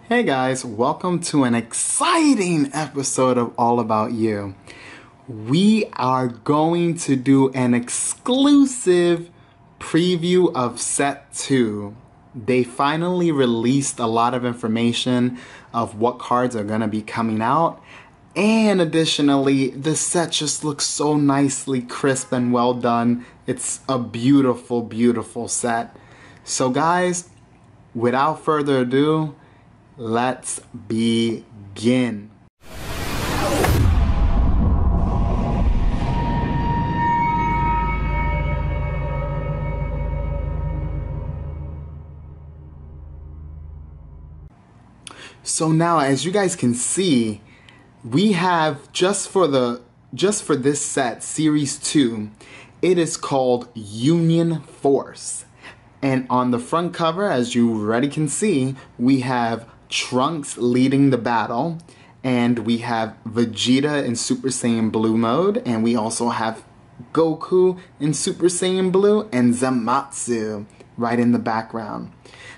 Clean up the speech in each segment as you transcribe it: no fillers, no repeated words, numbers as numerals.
Hey guys, welcome to an exciting episode of All About You. We are going to do an exclusive preview of Set 2. They finally released a lot of information of what cards are going to be coming out. And additionally, the set just looks so nicely crisp and well done. It's a beautiful, beautiful set. So guys, without further ado, let's begin. So now, as you guys can see, we have just for this set, Series 2, it is called Union Force. And on the front cover, as you already can see, we have Trunks leading the battle, and we have Vegeta in Super Saiyan Blue mode, and we also have Goku in Super Saiyan Blue, and Zamasu right in the background.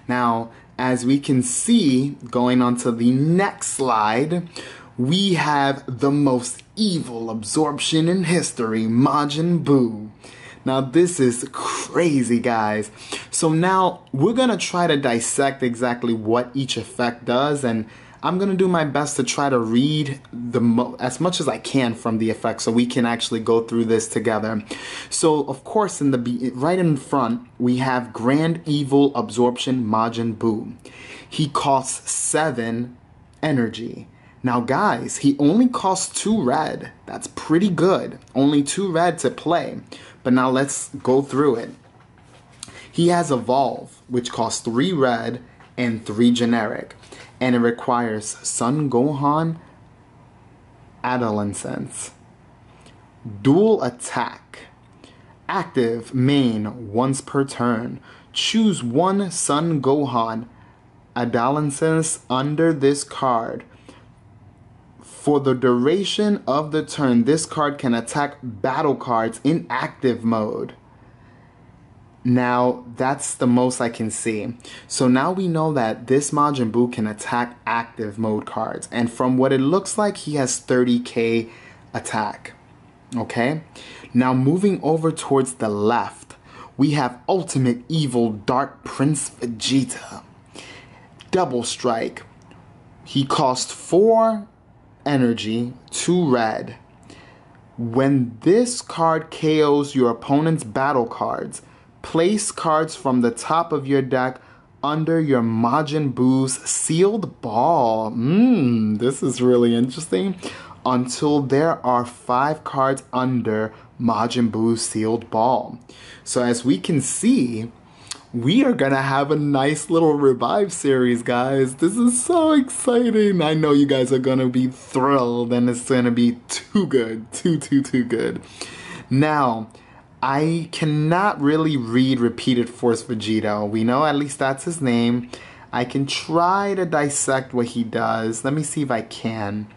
Now, as we can see, going on to the next slide, we have the most evil absorption in history, Majin Buu. Now this is crazy, guys. So now we're gonna try to dissect exactly what each effect does, and I'm gonna do my best to try to read as much as I can from the effect so we can actually go through this together. So of course, right in front we have Grand Evil Absorption Majin Buu. He costs 7 energy. Now guys, he only costs 2 red. That's pretty good. Only 2 red to play. But now let's go through it. He has Evolve, which costs 3 red and 3 generic. And it requires Son Gohan Adolescence. Dual Attack. Active main once per turn. Choose 1 Son Gohan Adolescence under this card. For the duration of the turn, this card can attack battle cards in active mode. Now, that's the most I can see. So now we know that this Majin Buu can attack active mode cards. And from what it looks like, he has 30k attack. Okay? Now moving over towards the left, we have Ultimate Evil Dark Prince Vegeta. Double Strike. He costs 4 energy, 2 red. When this card KOs your opponent's battle cards, place cards from the top of your deck under your Majin Buu's sealed ball. This is really interesting. Until there are 5 cards under Majin Buu's sealed ball. So as we can see, we are gonna have a nice little revive series, guys. This is so exciting. I know you guys are gonna be thrilled, and it's gonna be too good. Too good. Now, I cannot really read Repeated Force Vegeta. We know at least that's his name. I can try to dissect what he does. Let me see if I can.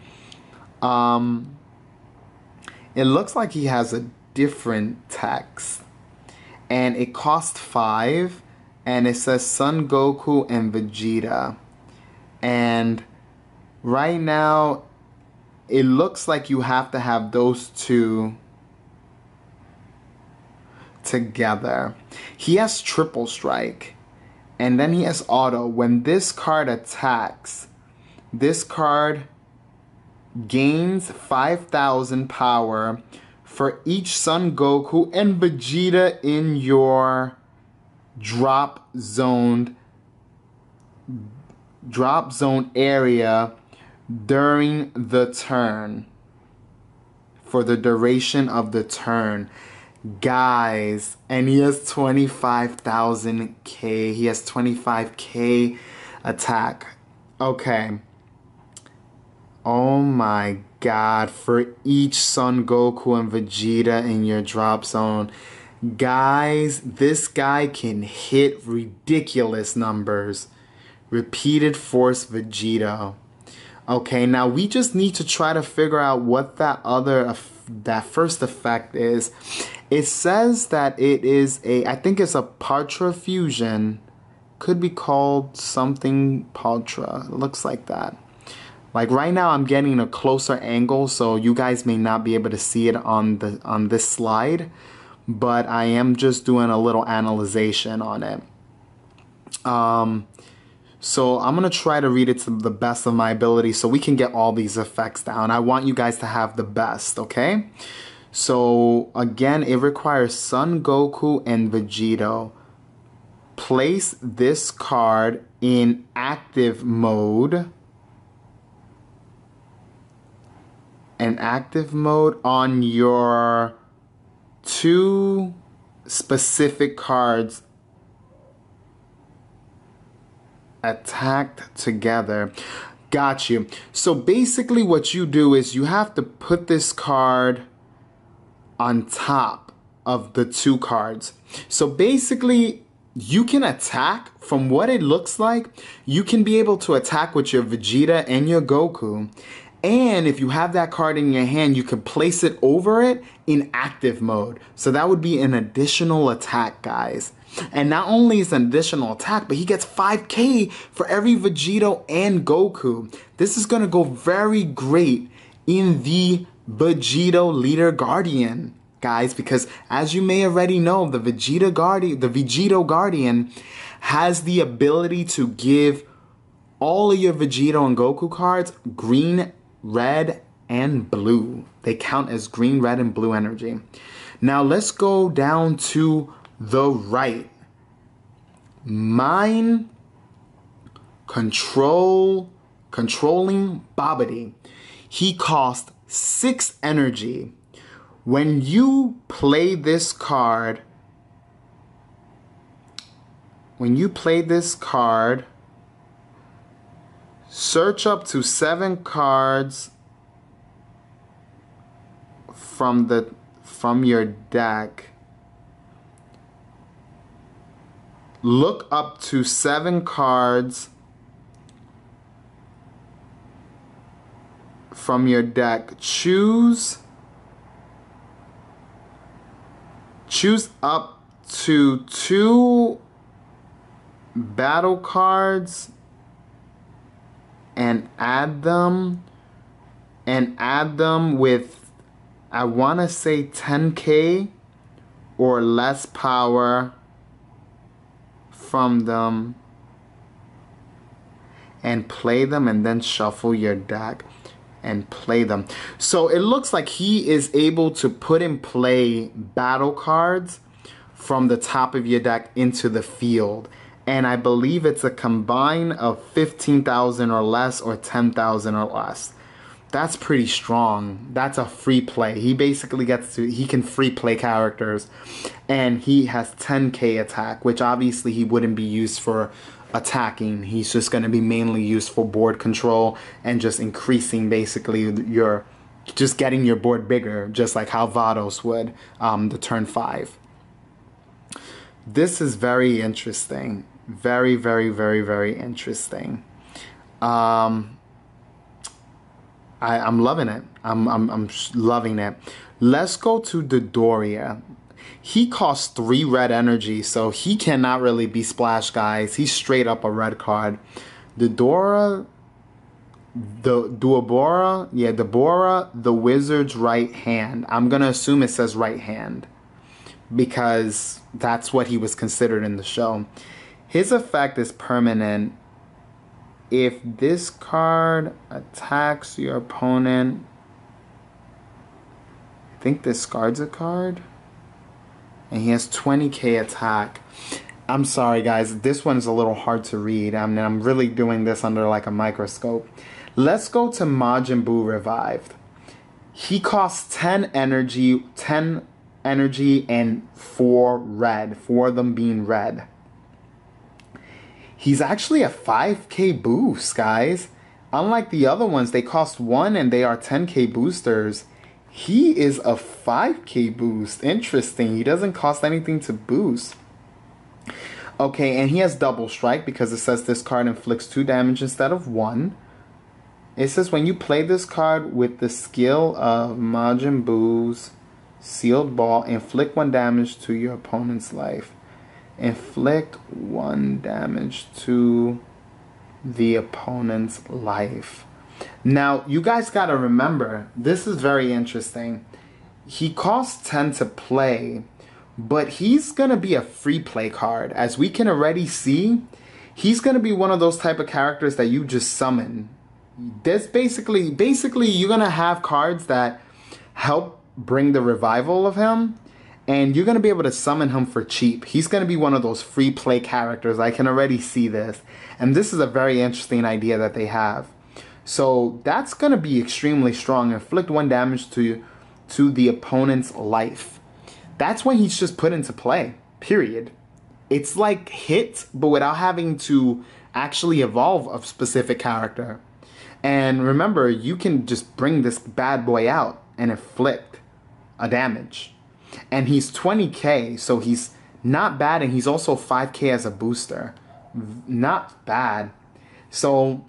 It looks like he has a different text. And it costs 5. And it says Son Goku and Vegeta. And right now, it looks like you have to have those 2 together. He has Triple Strike. And then he has Auto. When this card attacks, this card gains 5,000 power for each Son Goku and Vegeta in your drop zone area during the turn, for the duration of the turn, guys. And he has 25,000k. He has 25k attack. Okay. Oh my god, for each Son Goku and Vegeta in your drop zone. Guys, this guy can hit ridiculous numbers. Repeated Force Vegeta. Okay, now we just need to try to figure out what that first effect is. It says that it is I think it's a Partra Fusion Could be called something Paltra. It looks like that. Like right now I'm getting a closer angle, so you guys may not be able to see it on this slide, but I am just doing a little analyzation on it. So I'm going to try to read it to the best of my ability so we can get all these effects down. I want you guys to have the best, okay? So again, it requires Son Goku and Vegito. Place this card in active mode. An active mode on your 2 specific cards attacked together. Got you. So basically what you do is you have to put this card on top of the 2 cards. So basically you can attack, from what it looks like, you can be able to attack with your Vegeta and your Goku. And if you have that card in your hand, you can place it over it in active mode. So that would be an additional attack, guys. And not only is it an additional attack, but he gets 5k for every Vegito and Goku. This is going to go very great in the Vegito Leader Guardian, guys, because as you may already know, the Vegito Guardian has the ability to give all of your Vegito and Goku cards green, red, and blue. They count as green, red, and blue energy. Now let's go down to the right. Mind controlling Babidi. He cost 6 energy. When you play this card, search up to 7 cards from your deck. Look up to 7 cards from your deck. Choose up to 2 battle cards and add them with, I want to say 10k or less power from them, and play them, and then shuffle your deck and play them. So it looks like he is able to put in play battle cards from the top of your deck into the field. And I believe it's a combine of 15,000 or less or 10,000 or less. That's pretty strong. That's a free play. He basically he can free play characters, and he has 10k attack, which obviously he wouldn't be used for attacking. He's just going to be mainly used for board control and just increasing basically just getting your board bigger, just like how Vados would the turn 5. This is very interesting. Very, very, very, very interesting. I'm loving it. I'm loving it. Let's go to Dodoria. He costs 3 red energy, so he cannot really be splash, guys. He's straight up a red card. Deborah, the wizard's right hand. I'm gonna assume it says right hand because that's what he was considered in the show. His effect is permanent. If this card attacks your opponent, I think discards a card, and he has 20k attack. I'm sorry guys, this one's a little hard to read. I'm really doing this under like a microscope. Let's go to Majin Buu Revived. He costs 10 energy and 4 red, 4 of them being red. He's actually a 5k boost, guys. Unlike the other ones, they cost 1 and they are 10k boosters. He is a 5k boost. Interesting. He doesn't cost anything to boost. Okay, and he has double strike because it says this card inflicts 2 damage instead of 1. It says when you play this card with the skill of Majin Buu's Sealed Ball, inflict 1 damage to your opponent's life. Inflict 1 damage to the opponent's life. Now, you guys gotta remember, this is very interesting. He costs 10 to play, but he's gonna be a free play card. As we can already see, he's gonna be one of those type of characters that you just summon. There's basically you're gonna have cards that help bring the revival of him, and you're gonna be able to summon him for cheap. He's gonna be one of those free play characters. I can already see this, and this is a very interesting idea that they have. So that's gonna be extremely strong. Inflict 1 damage to the opponent's life. That's when he's just put into play. Period. It's like hit, but without having to actually evolve a specific character. And remember, you can just bring this bad boy out and inflict a damage. And he's 20k, so he's not bad, and he's also 5k as a booster. Not bad. So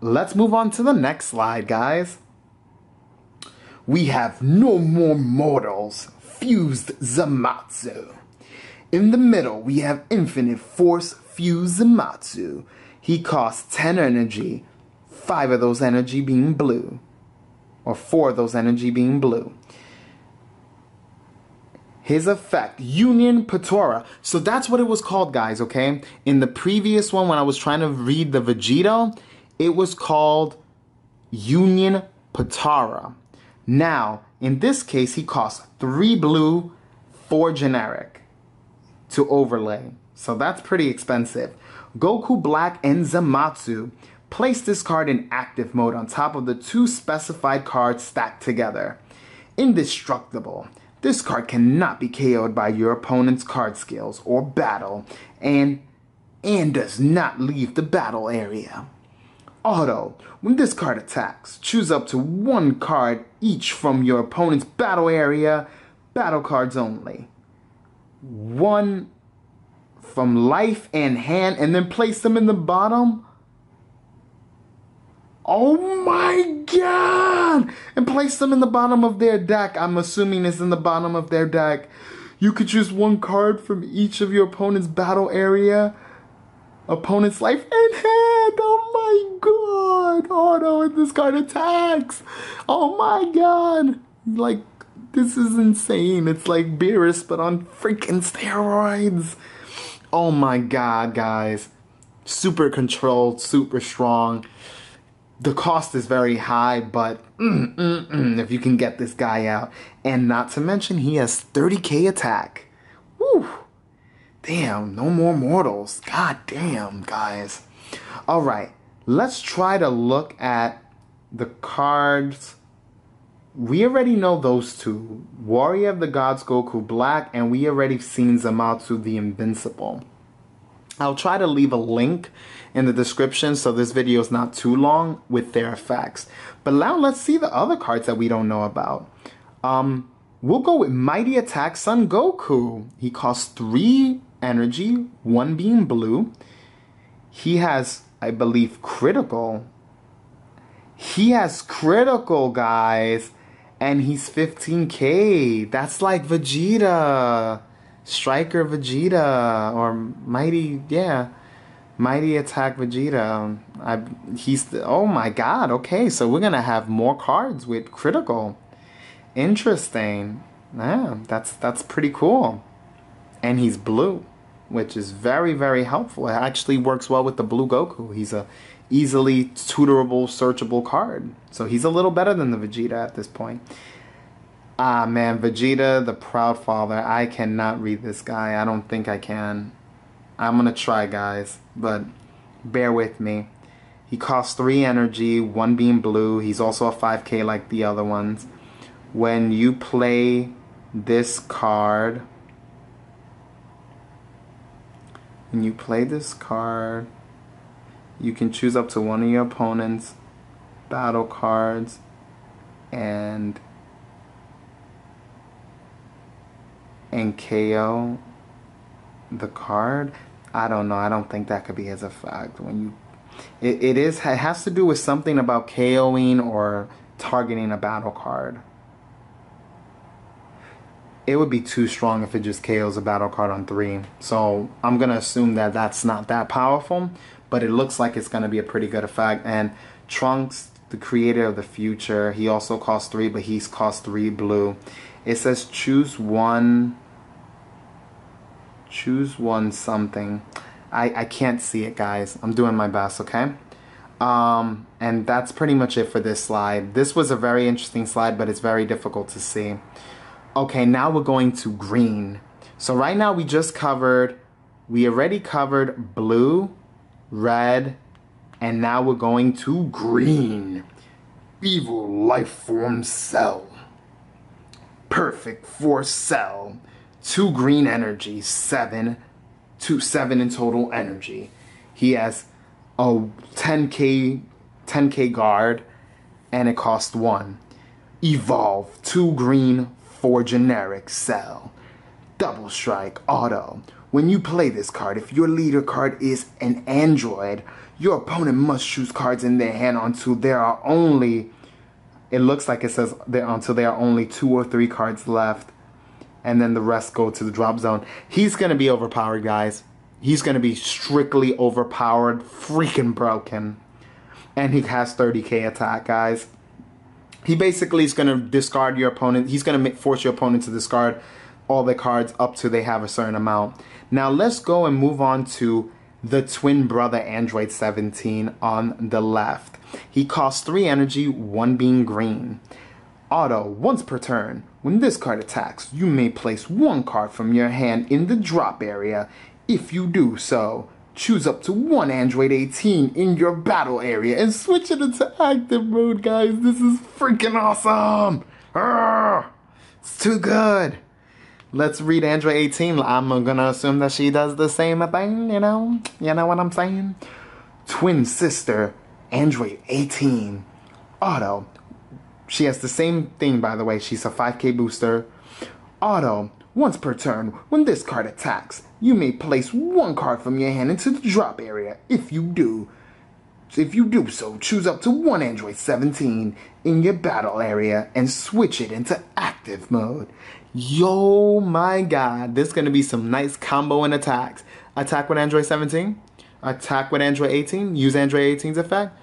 let's move on to the next slide, guys. We have No More Mortals, Fused Zamatsu. In the middle, we have Infinite Force Fused Zamatsu. He costs 10 energy, 5 of those energy being blue. Or 4 of those energy being blue. His effect, Union Patora. So that's what it was called, guys, okay? In the previous one, when I was trying to read the Vegeta, it was called Union Patora. Now, in this case, he costs 3 blue, 4 generic to overlay. So that's pretty expensive. Goku Black and Zamatsu. Place this card in active mode on top of the 2 specified cards stacked together. Indestructible. This card cannot be KO'd by your opponent's card skills or battle, and does not leave the battle area. Auto. When this card attacks, choose up to 1 card each from your opponent's battle area, battle cards only. 1 from life and hand, and then place them in the bottom. Oh my god! And place them in the bottom of their deck. I'm assuming it's in the bottom of their deck. You could choose 1 card from each of your opponent's battle area, opponent's life and hand. Oh my god! Oh no, and this card attacks. Oh my god! Like, this is insane. It's like Beerus, but on freaking steroids. Oh my god, guys. Super controlled, super strong. The cost is very high, but if you can get this guy out. And not to mention, he has 30k attack. Woo! Damn, No More Mortals. God damn, guys. Alright, let's try to look at the cards. We already know those 2. Warrior of the Gods Goku Black, and we already seen Zamatsu the Invincible. I'll try to leave a link in the description so this video is not too long with their effects. But now let's see the other cards that we don't know about. We'll go with Mighty Attack Son Goku. He costs 3 energy, 1 being blue. He has, I believe, critical. He has critical, guys. And he's 15k. That's like Vegeta. Striker Vegeta, or Mighty, yeah, Mighty Attack Vegeta. Oh my god, okay, so we're gonna have more cards with critical. Interesting. Yeah, that's pretty cool. And he's blue, which is very, very helpful. It actually works well with the blue Goku. He's a easily tutorable, searchable card. So he's a little better than the Vegeta at this point. Ah, man, Vegeta, the Proud Father. I cannot read this guy. I don't think I can. I'm going to try, guys, but bear with me. He costs 3 energy, 1 being blue. He's also a 5k like the other ones. When you play this card, you can choose up to 1 of your opponent's battle cards and KO the card. I don't know. I don't think that could be his effect. When you, it has to do with something about KOing or targeting a battle card. it would be too strong if it just KOs a battle card on 3. So I'm going to assume that that's not that powerful, but it looks like it's going to be a pretty good effect. And Trunks, the creator of the future, he also costs 3, but he's cost 3 blue. It says choose one something. I can't see it, guys. I'm doing my best, okay? And that's pretty much it for this slide. This was a very interesting slide, but it's very difficult to see. Okay, now we're going to green. So right now we already covered blue, red, and now we're going to green. Evil life form cell. Perfect for cell. 2 green energy, 7 in total energy. He has a 10k guard, and it costs 1. Evolve 2 green, 4 generic cell. Double strike auto. When you play this card, if your leader card is an android, your opponent must choose cards in their hand until there are only, it looks like it says until there are only 2 or 3 cards left. And then the rest go to the drop zone. He's going to be overpowered, guys. He's going to be strictly overpowered, freaking broken. And he has 30k attack, guys. He basically is going to discard your opponent. He's going to force your opponent to discard all their cards up to they have a certain amount. Now let's go and move on to the twin brother Android 17 on the left. He costs 3 energy, 1 being green. Auto, once per turn. When this card attacks, you may place 1 card from your hand in the drop area. If you do so, choose up to 1 Android 18 in your battle area and switch it into active mode, guys. This is freaking awesome. It's too good. Let's read Android 18. I'm gonna assume that she does the same thing, you know? You know what I'm saying? Twin sister, Android 18. Auto. She has the same thing, by the way. She's a 5k booster. Auto. Once per turn, when this card attacks, you may place 1 card from your hand into the drop area. If you do so, choose up to 1 Android 17 in your battle area and switch it into active mode. Yo, my God. This is going to be some nice combo and attacks. Attack with Android 17. Attack with Android 18. Use Android 18's effect.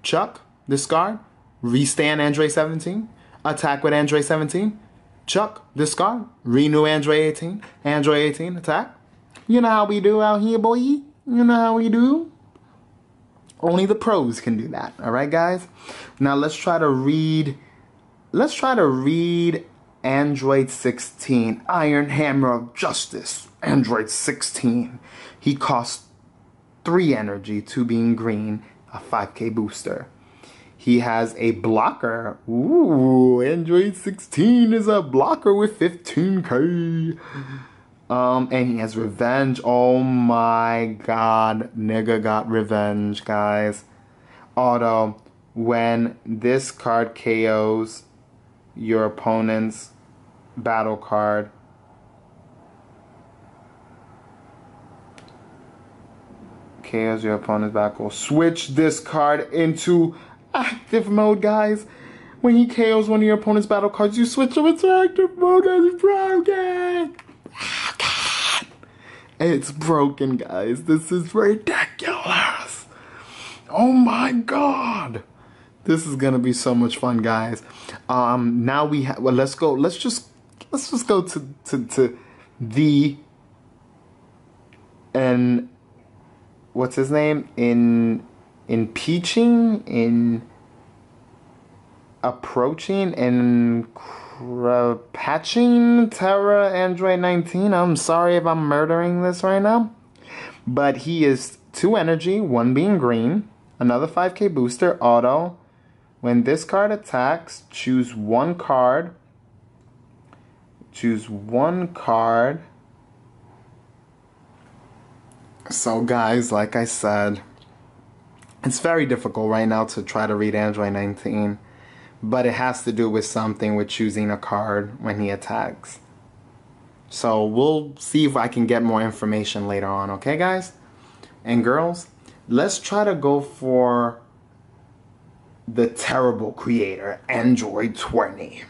Chuck. Discard. Restand Android 17. Attack with Android 17. Chuck. Discard. Renew Android 18. Android 18. Attack. You know how we do out here, boy. You know how we do. Only the pros can do that. Alright, guys? Now let's try to read Android 16. Iron Hammer of Justice. Android 16. He costs 3 energy, 2 being green, a 5k booster. He has a blocker. Ooh, Android 16 is a blocker with 15k. And he has revenge. Oh my God, nigga got revenge, guys. Auto, when this card KOs your opponent's battle card, KOs your opponent's battle card, switch this card into active mode, guys. When he KOs one of your opponent's battle cards, you switch them into active mode and it's broken. It's broken, guys. This is ridiculous. Oh my God. This is gonna be so much fun, guys. Now we have. Well, let's go. Let's just go to the and what's his name approaching and patching Terra Android 19. I'm sorry if I'm murdering this right now, but he is 2 energy, 1 being green, another 5k booster. Auto, when this card attacks, choose 1 card. So guys, like I said, it's very difficult right now to try to read Android 19. But it has to do with something with choosing a card when he attacks. So we'll see if I can get more information later on, okay, guys? And girls, let's try to go for the terrible creator, Android 20.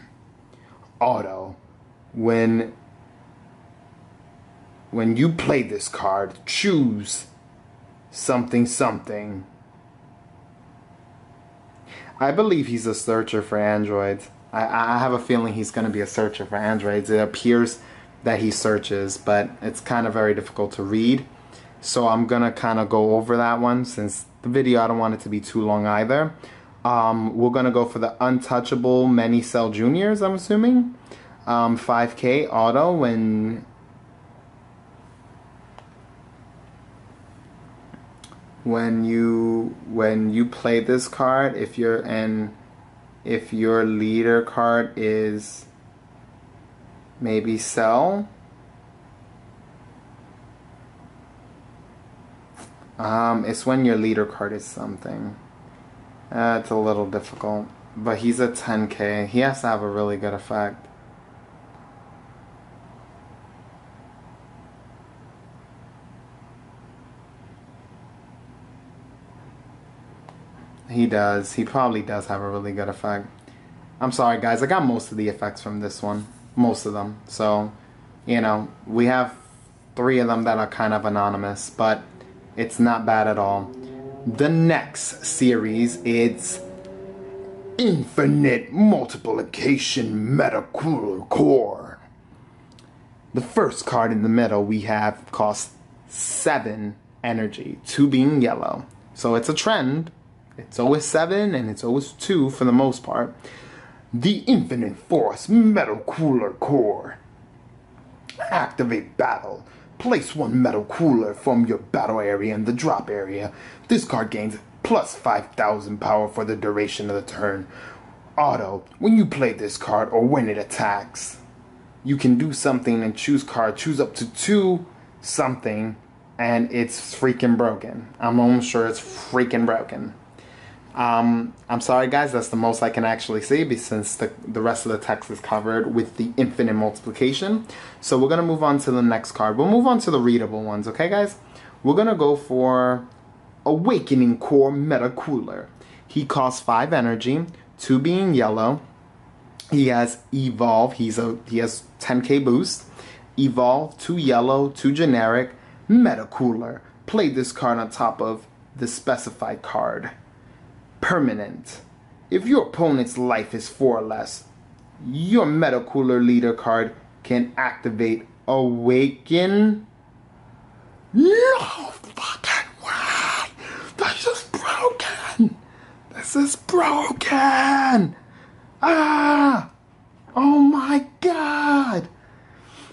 Auto, when when you play this card, choose something something. I believe he's a searcher for androids. I have a feeling he's going to be a searcher for androids. It appears that he searches, but it's kind of very difficult to read. So I'm going to kind of go over that one since the video, I don't want it to be too long either. We're going to go for the Untouchable Many Cell Juniors, I'm assuming. 5K auto when you play this card, if your leader card is maybe Cell, it's when your leader card is something. It's a little difficult, but he's a 10K. He has to have a really good effect. He does. He probably does have a really good effect. I'm sorry, guys. I got most of the effects from this one. Most of them. So, you know, we have 3 of them that are kind of anonymous, but it's not bad at all. The next series, it's Infinite Multiplication Meta Cooler Core. The first card in the middle we have costs 7 energy, 2 being yellow. So it's a trend. It's always 7 and it's always 2 for the most part. The Infinite Force Metal Cooler Core. Activate battle. Place 1 metal cooler from your battle area in the drop area. This card gains plus 5,000 power for the duration of the turn. Auto. When you play this card or when it attacks, you can do something and choose card. Choose up to 2 something and it's freaking broken. I'm almost sure it's freaking broken. I'm sorry guys, that's the most I can actually say since the rest of the text is covered with the infinite multiplication. So we're going to move on to the next card. We'll move on to the readable ones, okay guys? We're going to go for Awakening Core Meta Cooler. He costs 5 energy, 2 being yellow. He has Evolve, he has 10k boost. Evolve, 2 yellow, 2 generic, Meta Cooler. Play this card on top of the specified card. Permanent. If your opponent's life is 4 or less, your Meta Cooler leader card can activate Awaken. No fucking way! This is broken! This is broken! Ah! Oh my god!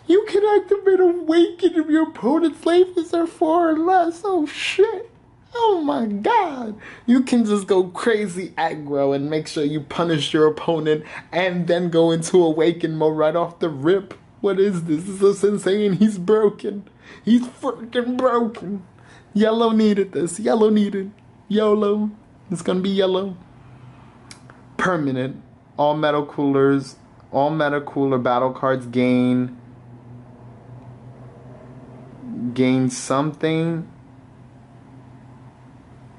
You can activate Awaken if your opponent's life is 4 or less. Oh shit! Oh my god! You can just go crazy aggro and make sure you punish your opponent and then go into Awaken mode right off the rip. What is this? This is insane. He's broken. He's freaking broken. Yellow needed this. Yellow needed. YOLO. It's gonna be yellow. Permanent. All Meta Coolers. All Meta Cooler battle cards gain something.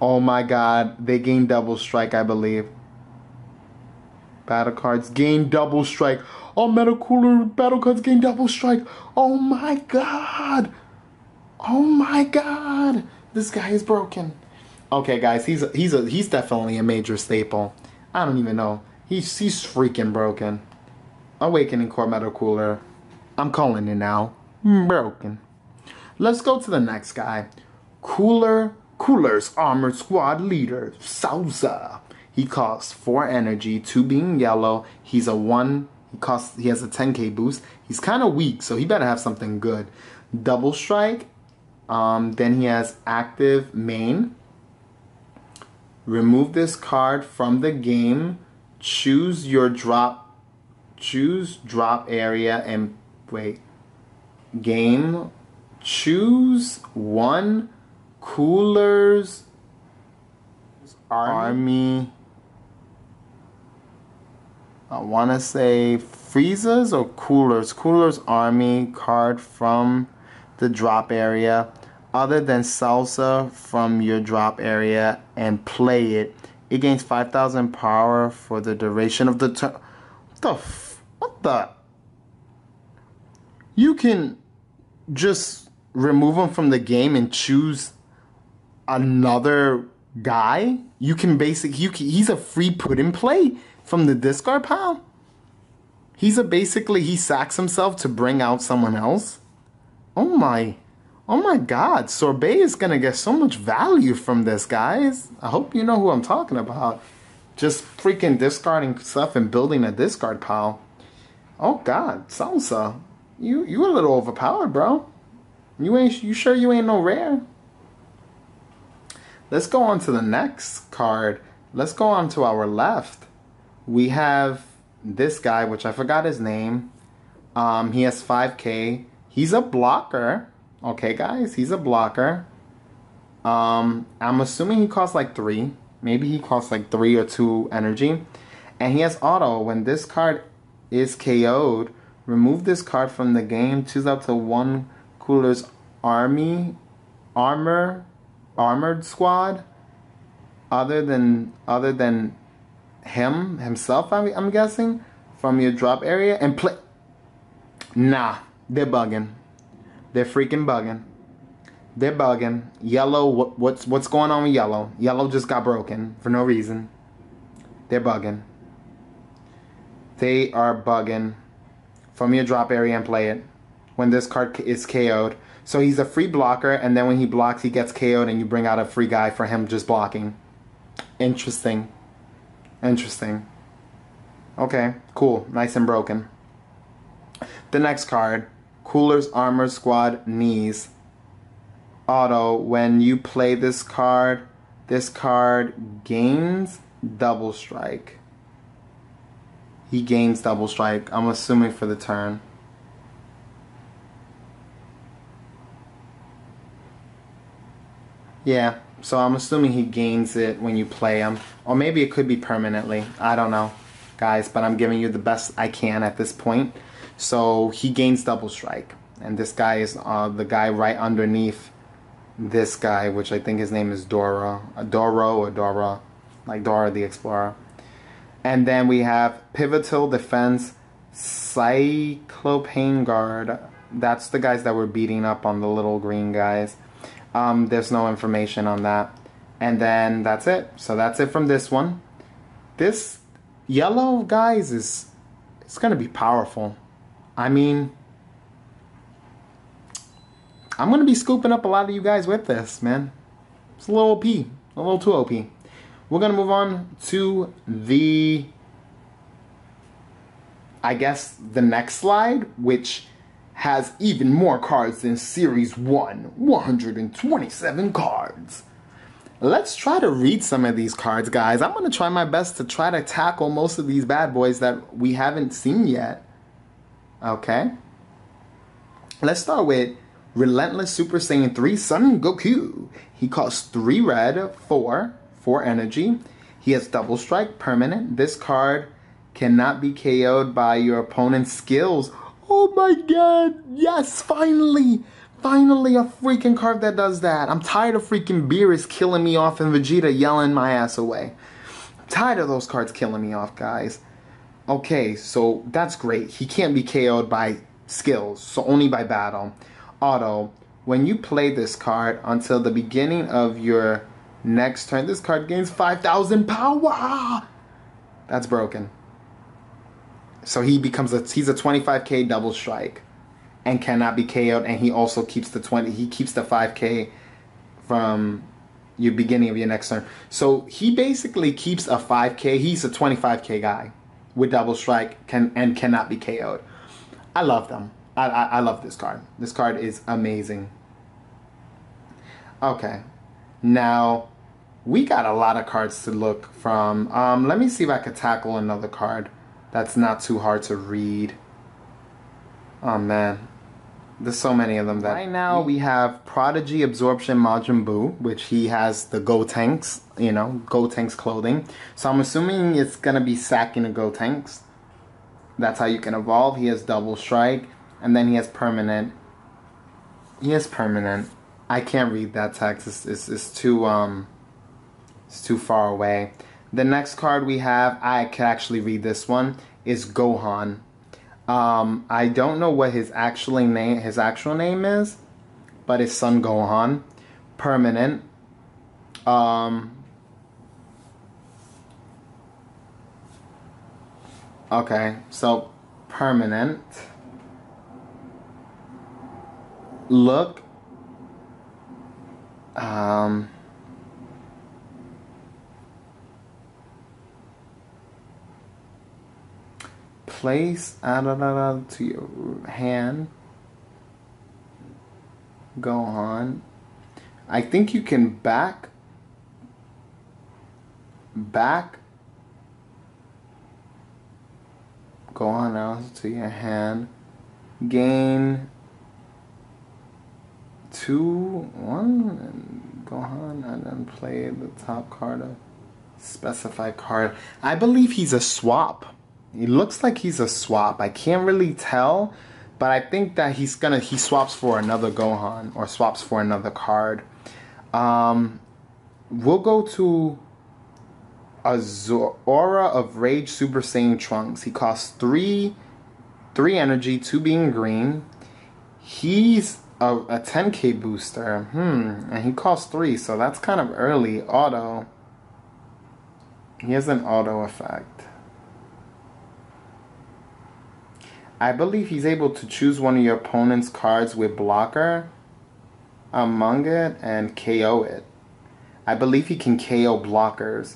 Oh my god, they gain double strike, I believe. Battle cards gain double strike. All Meta Cooler battle cards gain double strike. Oh my god. Oh my god. This guy is broken. Okay guys, he's definitely a major staple. I don't even know. He's freaking broken. Awakening Core Meta Cooler. I'm calling it now. Broken. Let's go to the next guy. Cooler's Armored Squad leader, Salsa. He costs 4 energy, 2 being yellow. He's a 1. He has a 10k boost. He's kind of weak, so he better have something good. Double strike. Then he has active main. Remove this card from the game. Choose drop area and wait. Game. Choose 1 Cooler's Army. I want to say Frieza's or Cooler's Army card from the drop area other than Salsa from your drop area and play it. It gains 5,000 power for the duration of the turn. What the? You can just remove him from the game and choose another guy, you can he's a free put in play from the discard pile. He sacks himself to bring out someone else. Oh my god, Sorbet is gonna get so much value from this, guys. I hope you know who I'm talking about. Just freaking discarding stuff and building a discard pile. Oh god, Salsa. You a little overpowered, bro. You sure you ain't no rare? Let's go on to the next card. Let's go on to our left. We have this guy, which I forgot his name. He has 5k. He's a blocker. Okay, guys, he's a blocker. I'm assuming he costs like 3. Maybe he costs like 3 or 2 energy. And he has auto. When this card is KO'd, remove this card from the game. Choose up to one Cooler's armored squad other than himself, I'm guessing, from your drop area and play. Nah, they're bugging. They're freaking bugging. They're bugging. Yellow, what's going on with yellow? Yellow just got broken for no reason. They're bugging. They are bugging. From your drop area and play it when this card is KO'd. So he's a free blocker, and then when he blocks, he gets KO'd, and you bring out a free guy for him just blocking. Interesting. Interesting. Okay, cool. Nice and broken. The next card, Cooler's Armored Squad Knees. Auto, when you play this card gains double strike. He gains double strike, I'm assuming for the turn. Yeah, so I'm assuming he gains it when you play him. Or maybe it could be permanently. I don't know, guys, but I'm giving you the best I can at this point. So he gains double strike. And this guy is the guy right underneath this guy, which I think his name is Dora. Dora, like Dora the Explorer. And then we have Pivotal Defense Cyclopane Guard. That's the guys that were beating up on the little green guys. There's no information on that. And then that's it. So that's it from this one. This yellow, guys, it's going to be powerful. I mean, I'm going to be scooping up a lot of you guys with this, man. It's a little OP. A little too OP. We're going to move on to the, I guess, the next slide, which has even more cards than Series 1. 127 cards. Let's try to read some of these cards, guys. I'm going to try my best to try to tackle most of these bad boys that we haven't seen yet. Okay. Let's start with Relentless Super Saiyan 3 Son Goku. He costs 3 red, 4 energy. He has double strike, permanent. This card cannot be KO'd by your opponent's skills. Oh my god, yes, finally! Finally a freaking card that does that. I'm tired of freaking Beerus killing me off and Vegeta yelling my ass away. I'm tired of those cards killing me off, guys. Okay, so that's great. He can't be KO'd by skills, so only by battle. Auto, when you play this card until the beginning of your next turn, this card gains 5,000 power! That's broken. So he becomes he's a 25k double strike and cannot be KO'd, and he also keeps the 5k from your beginning of your next turn. So he basically keeps a 5k. He's a 25k guy with double strike and cannot be KO'd. I love them. I love this card. This card is amazing. Okay. Now, we got a lot of cards to look from. Let me see if I could tackle another card that's not too hard to read. Oh, man. There's so many of them. That right now, we have Prodigy Absorption Majin Buu, which he has the Gotenks, Gotenks clothing. So I'm assuming it's going to be sacking the Gotenks. That's how you can evolve. He has double strike. And then he has permanent. He has permanent. I can't read that text. It's too far away. The next card we have, I can actually read this one, is Gohan. I don't know what his actual name is, but it's Son Gohan. Permanent. Okay, so permanent. Look. Place to your hand. Gohan. I think you can back Gohan out to your hand. Gain 2/1 and Gohan, and then play the top card of specified card. I believe he's a swap. He looks like he's a swap. I can't really tell, but I think that he swaps for another Gohan or swaps for another card. We'll go to Aura of Rage Super Saiyan Trunks. He costs 3 energy, 2 being green. He's a 10k booster. And he costs 3, so that's kind of early. Auto. He has an auto effect. I believe he's able to choose one of your opponent's cards with blocker among it and KO it. I believe he can KO blockers.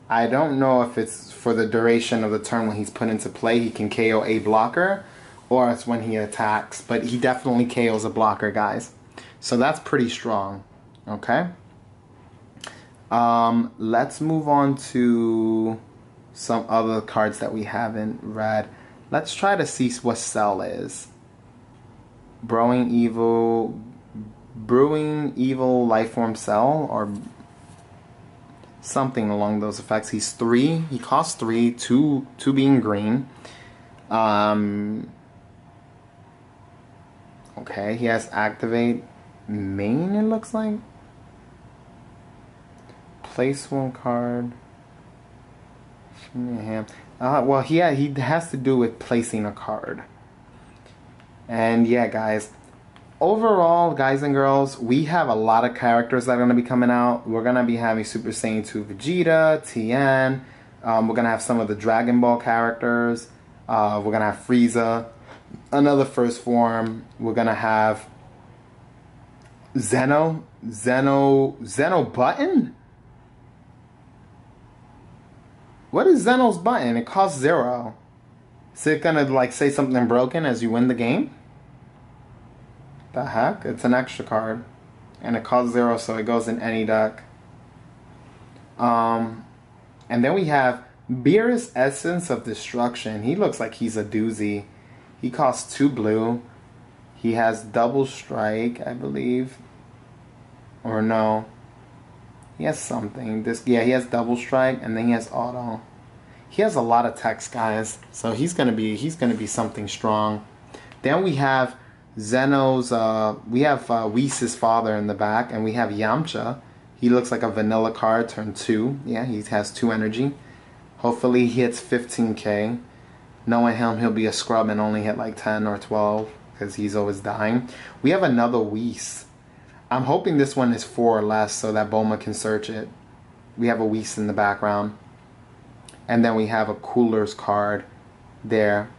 I don't know if it's for the duration of the turn when he's put into play, he can KO a blocker, or it's when he attacks. But he definitely KOs a blocker, guys. So that's pretty strong. Okay. Let's move on to some other cards that we haven't read. Let's try to see what Cell is. Brewing Evil Lifeform Cell, or something along those effects. He's 3. He costs 3, 2 being green. Okay, he has Activate Main, it looks like. Place one card. Well, he has to do with placing a card. And yeah, guys, overall, guys and girls, we have a lot of characters that are going to be coming out. We're going to be having Super Saiyan 2 Vegeta, Tien. We're going to have some of the Dragon Ball characters. We're going to have Frieza, another first form. We're going to have Zeno button? What is Zeno's button? It costs 0. Is it gonna like say something broken as you win the game? The heck? It's an extra card. And it costs 0, so it goes in any deck. And then we have Beerus Essence of Destruction. He looks like he's a doozy. He costs 2 blue. He has double strike, I believe. Or no. He has something. He has double strike, and then he has auto. He has a lot of text, guys. So he's gonna be something strong. Then we have Zeno's. We have Whis' father in the back, and we have Yamcha. He looks like a vanilla card, turn 2. Yeah, he has 2 energy. Hopefully he hits 15k. Knowing him, he'll be a scrub and only hit like 10 or 12 because he's always dying. We have another Whis. I'm hoping this one is 4 or less so that Bulma can search it. We have a Whis in the background. And then we have a Cooler's card there.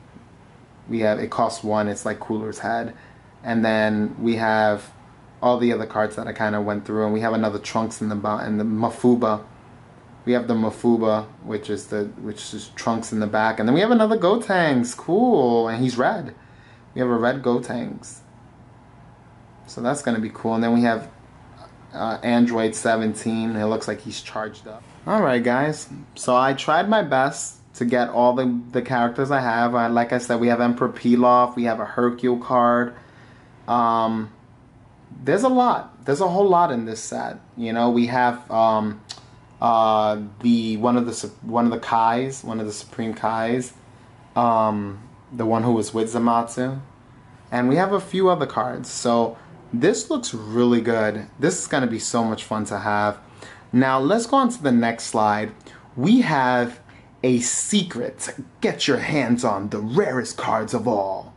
It costs 1, it's like Cooler's head. And then we have all the other cards that I kind of went through. And we have another Trunks in the Mafuba. We have the Mafuba, which is Trunks in the back. And then we have another Gotenks. Cool. And he's red. We have a red Gotenks. So that's going to be cool. And then we have Android 17. It looks like he's charged up. Alright, guys. So I tried my best to get all the characters I have. Like I said, we have Emperor Pilaf. We have a Hercule card. There's a lot. There's a whole lot in this set. You know, we have one of the Kais, one of the Supreme Kais. The one who was with Zamasu. And we have a few other cards. So this looks really good. This is going to be so much fun to have. Now, let's go on to the next slide. We have a secret to get your hands on the rarest cards of all.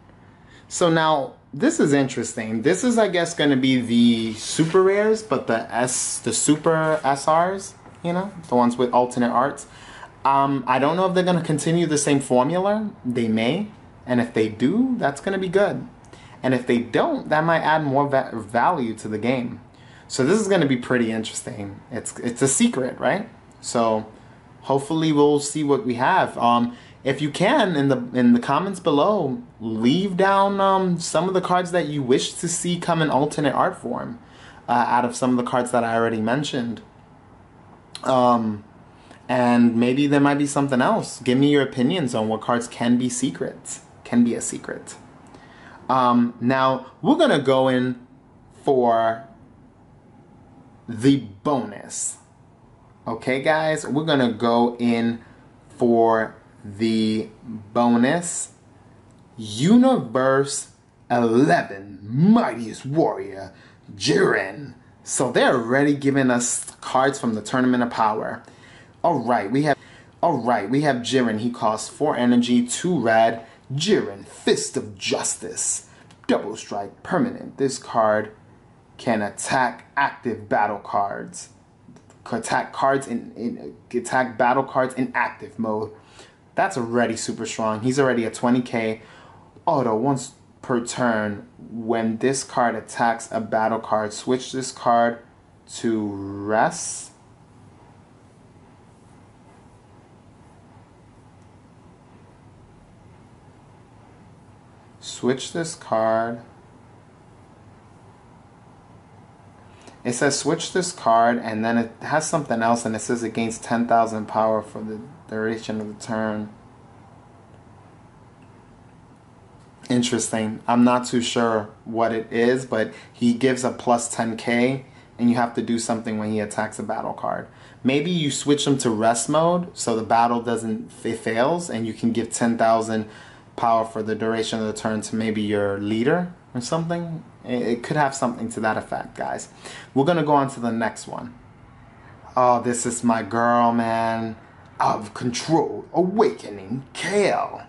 So now, this is interesting. This is, I guess, going to be the super rares, but the super SRs, you know, the ones with alternate arts. I don't know if they're going to continue the same formula. They may. And if they do, that's going to be good. And if they don't, that might add more value to the game. So this is going to be pretty interesting. It's a secret, right? So hopefully we'll see what we have. If you can, in the comments below, leave down some of the cards that you wish to see come in alternate art form out of some of the cards that I already mentioned. And maybe there might be something else. Give me your opinions on what cards can be secrets. Can be a secret. Now, we're going to go in for the bonus. Okay, guys? We're going to go in for the bonus. Universe 11 Mightiest Warrior Jiren. So they're already giving us cards from the Tournament of Power. Alright, we have Jiren. He costs 4 energy, 2 red. Jiren, Fist of Justice. Double strike, permanent. This card can attack active battle cards. Attack battle cards in active mode. That's already super strong. He's already at 20k. Auto, once per turn, when this card attacks a battle card, switch this card to rest. Switch this card. It says switch this card, and then it has something else, and it says it gains 10,000 power for the duration of the turn. Interesting. I'm not too sure what it is, but he gives a plus 10k, and you have to do something when he attacks a battle card. Maybe you switch him to rest mode, so the battle it fails, and you can give 10,000 power for the duration of the turn to maybe your leader or something. It could have something to that effect, guys. We're going to go on to the next one. Oh, this is my girl, man. Of Control, Awakening Kale.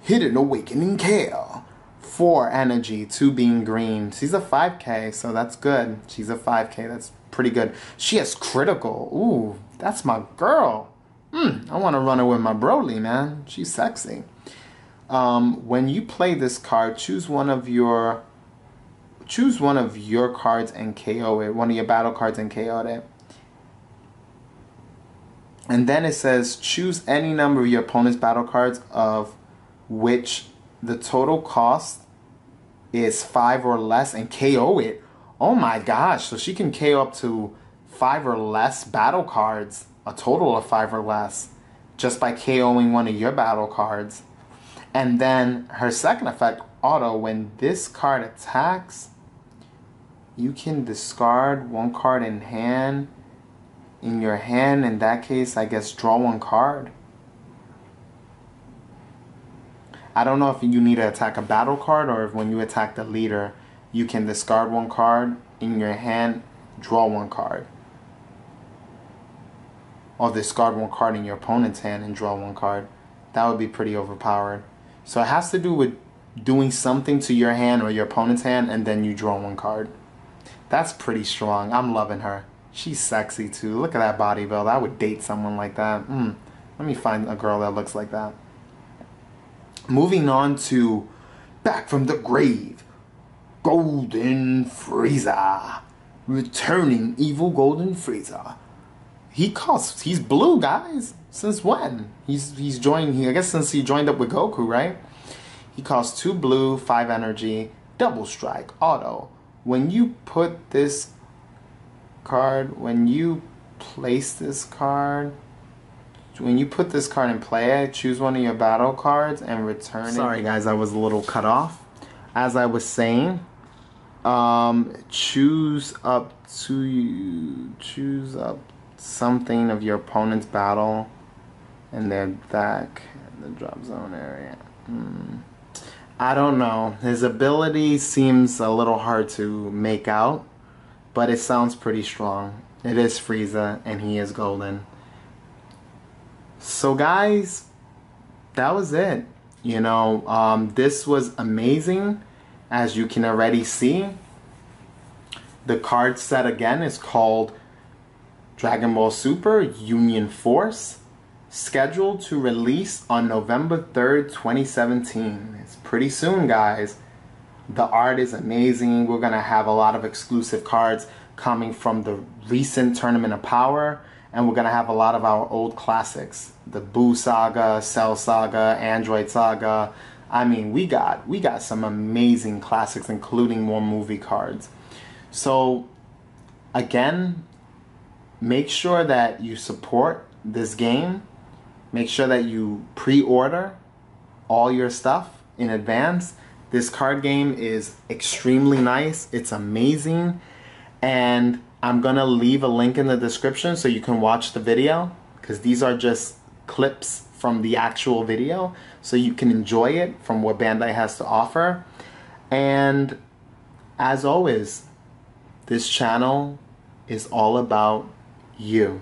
Hidden Awakening Kale. 4 energy, 2 being green. She's a 5k, so that's good. She's a 5k, that's pretty good. She has critical. Ooh, that's my girl. I want to run her with my Broly, man. She's sexy. When you play this card, choose one of your cards and KO it. One of your battle cards and KO it. And then it says choose any number of your opponent's battle cards of which the total cost is 5 or less and KO it. Oh my gosh, so she can KO up to 5 or less battle cards, a total of 5 or less, just by KOing one of your battle cards. And then her second effect, auto, when this card attacks, you can discard 1 card in your hand. In that case, I guess draw 1 card. I don't know if you need to attack a battle card or if when you attack the leader, you can discard 1 card in your hand, draw 1 card. Or discard 1 card in your opponent's hand and draw 1 card. That would be pretty overpowered. So it has to do with doing something to your hand or your opponent's hand and then you draw 1 card. That's pretty strong. I'm loving her. She's sexy too. Look at that body build. I would date someone like that. Let me find a girl that looks like that. Moving on to Back from the Grave. Golden Frieza. Returning Evil Golden Frieza. He's blue, guys. Since when? He's joined. I guess since he joined up with Goku, right? He costs 2 blue, 5 energy, double strike, auto. When you put this card, when you place this card, when you put this card in play, choose one of your battle cards and return it. Sorry, guys, I was a little cut off. As I was saying, choose up something of your opponent's battle in their deck in the drop zone area. I don't know. His ability seems a little hard to make out, but it sounds pretty strong. It is Frieza, and he is golden. So guys, that was it. You know, this was amazing. As you can already see, the card set again is called Dragon Ball Super Union Force, scheduled to release on November 3rd, 2017. It's pretty soon, guys. The art is amazing. We're going to have a lot of exclusive cards coming from the recent Tournament of Power, and we're going to have a lot of our old classics. The Boo Saga, Cell Saga, Android Saga. I mean, we got some amazing classics, including more movie cards. So, again, make sure that you support this game. Make sure that you pre-order all your stuff in advance. This card game is extremely nice. It's amazing. And I'm going to leave a link in the description so you can watch the video, because these are just clips from the actual video, so you can enjoy it from what Bandai has to offer. And as always, this channel is all about you.